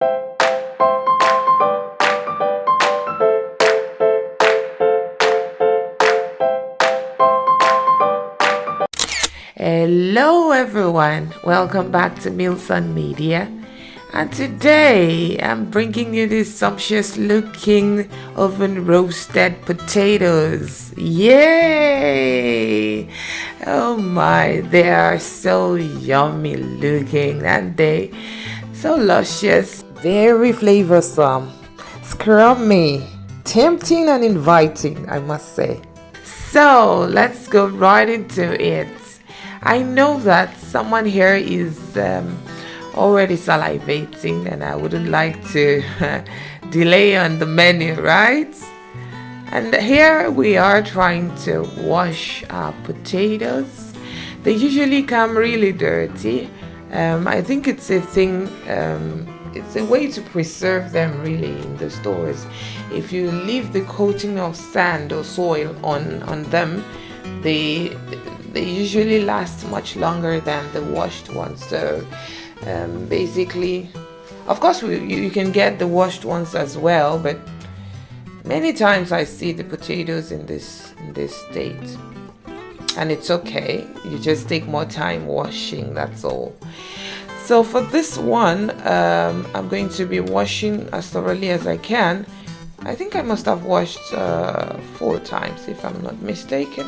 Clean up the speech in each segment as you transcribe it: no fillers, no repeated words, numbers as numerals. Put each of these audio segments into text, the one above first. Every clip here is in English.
Hello everyone, welcome back to Milson Media, and today I'm bringing you these sumptuous looking oven roasted potatoes. Yay! Oh my, they are so yummy looking, and they so luscious, very flavorsome, scrummy, tempting and inviting, I must say. So let's go right into it. I know that someone here is already salivating, and I wouldn't like to delay on the menu, right? And here we are trying to wash our potatoes. They usually come really dirty. I think it's a thing, it's a way to preserve them really in the stores. If you leave the coating of sand or soil on them, they usually last much longer than the washed ones. So basically, of course you can get the washed ones as well, but many times I see the potatoes in this state, and it's okay. You just take more time washing, that's all. So for this one, I'm going to be washing as thoroughly as I can. I think I must have washed 4 times if I'm not mistaken.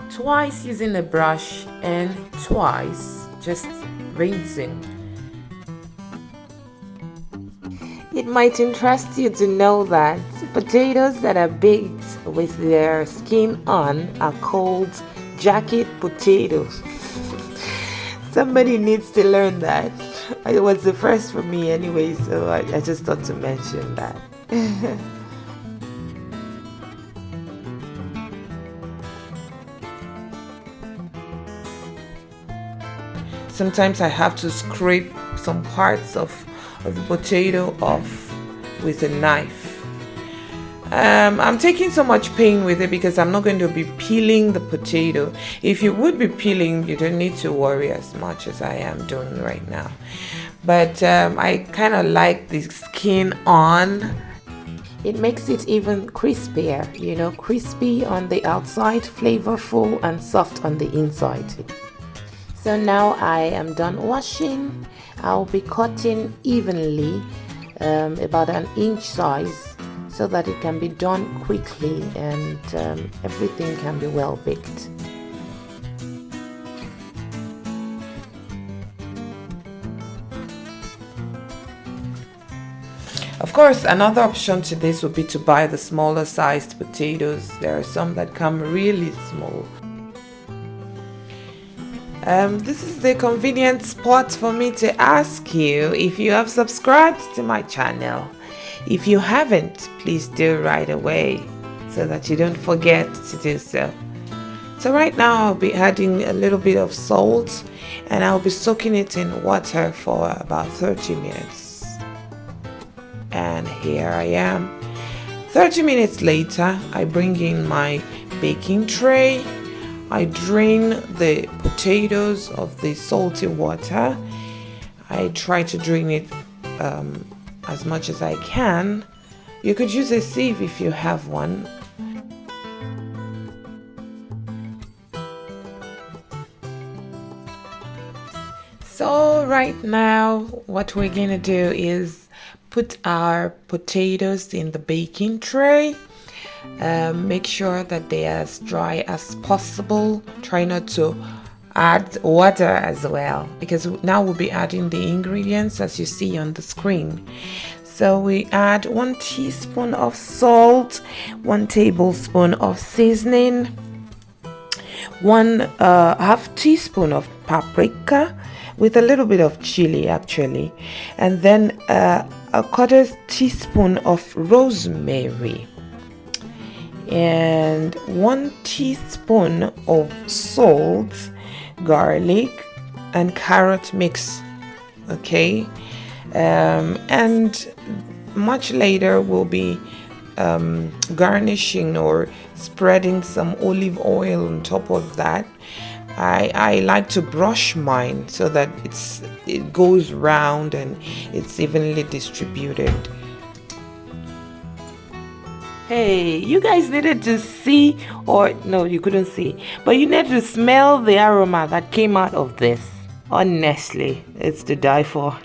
Twice using a brush and twice just rinsing. It might interest you to know that potatoes that are baked with their skin on are called jacket potatoes. Somebody needs to learn that. It was the first for me anyway, so I just thought to mention that. Sometimes I have to scrape some parts of the potato off with a knife. I'm taking so much pain with it because I'm not going to be peeling the potato. If you would be peeling, you don't need to worry as much as I am doing right now. But I kind of like the skin on. It makes it even crispier, crispy on the outside, flavorful and soft on the inside. So now I am done washing. I'll be cutting evenly, about 1 inch size, so that it can be done quickly and everything can be well baked. Of course, another option to this would be to buy the smaller sized potatoes. There are some that come really small. This is the convenient spot for me to ask you if you have subscribed to my channel. If you haven't, please do right away so that you don't forget to do so. So right now I'll be adding a little bit of salt, and I'll be soaking it in water for about 30 minutes. And here I am. 30 minutes later, I bring in my baking tray. I drain the potatoes of the salty water. I try to drain it as much as I can. You could use a sieve if you have one. So right now, what we're gonna do is put our potatoes in the baking tray. Make sure that they are as dry as possible. Try not to add water as well, because now we'll be adding the ingredients as you see on the screen. So we add 1 teaspoon of salt, 1 tablespoon of seasoning, 1/2 teaspoon of paprika with a little bit of chili actually, and then a 1/4 teaspoon of rosemary, and 1 teaspoon of salt, garlic and carrot mix. Okay, and much later we'll be garnishing or spreading some olive oil on top of that. I like to brush mine so that it goes round and it's evenly distributed. Hey, you guys needed to see, or no, you couldn't see, but you needed to smell the aroma that came out of this. Honestly, it's to die for.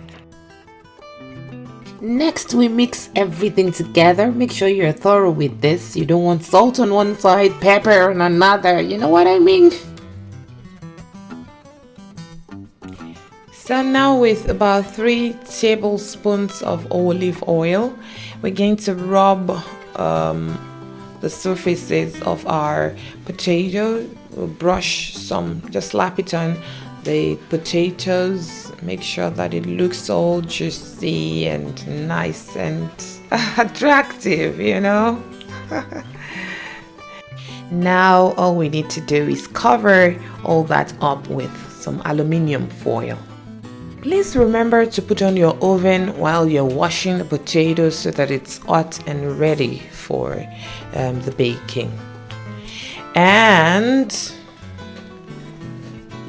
Next, we mix everything together. Make sure you're thorough with this. You don't want salt on one side, pepper on another. You know what I mean? So now with about 3 tablespoons of olive oil, we're going to rub the surfaces of our potato. We'll brush some, just slap it on the potatoes. Make sure that it looks all juicy and nice and attractive, you know. Now all we need to do is cover all that up with some aluminium foil. Please remember to put on your oven while you're washing the potatoes so that it's hot and ready for the baking. And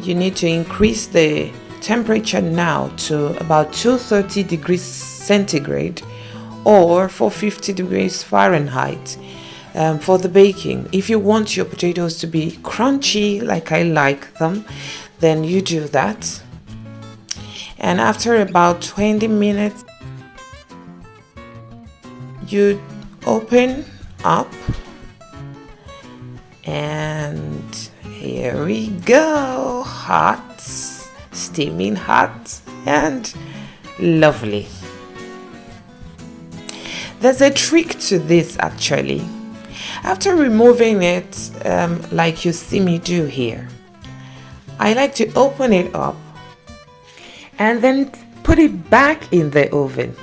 you need to increase the temperature now to about 230 degrees centigrade or 450 degrees Fahrenheit for the baking. If you want your potatoes to be crunchy like I like them, then you do that. And after about 20 minutes, you open up and here we go. Hot, steaming hot and lovely. There's a trick to this actually. After removing it, like you see me do here, I like to open it up and then put it back in the oven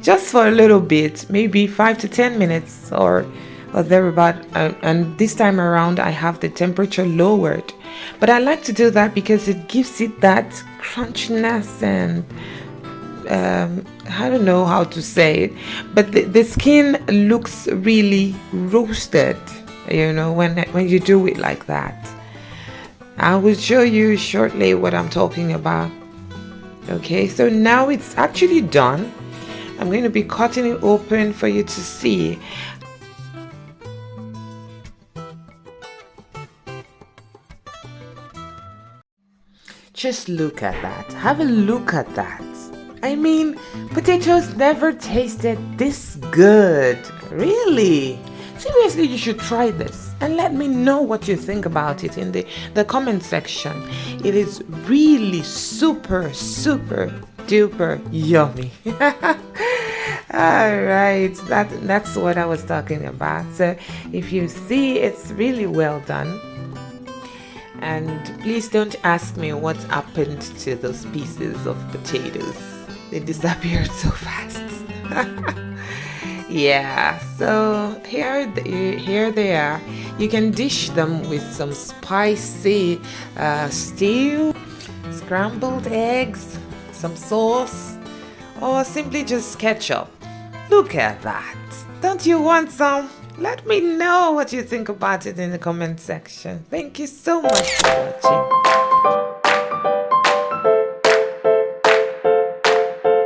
just for a little bit, maybe 5 to 10 minutes or thereabout. And this time around I have the temperature lowered, but I like to do that because it gives it that crunchiness and I don't know how to say it, but the skin looks really roasted, you know, when you do it like that. I will show you shortly what I'm talking about. Okay, so now it's actually done. I'm going to be cutting it open for you to see. Just look at that. Have a look at that. I mean, potatoes never tasted this good. Really? Seriously, you should try this and let me know what you think about it in the comment section. It is really super duper yummy. All right, that's what I was talking about. So if you see, it's really well done. And please don't ask me what happened to those pieces of potatoes. They disappeared so fast. Yeah, so here they are. You can dish them with some spicy stew, scrambled eggs, some sauce, or simply just ketchup. Look at that. Don't you want some? Let me know what you think about it in the comment section. Thank you so much for watching.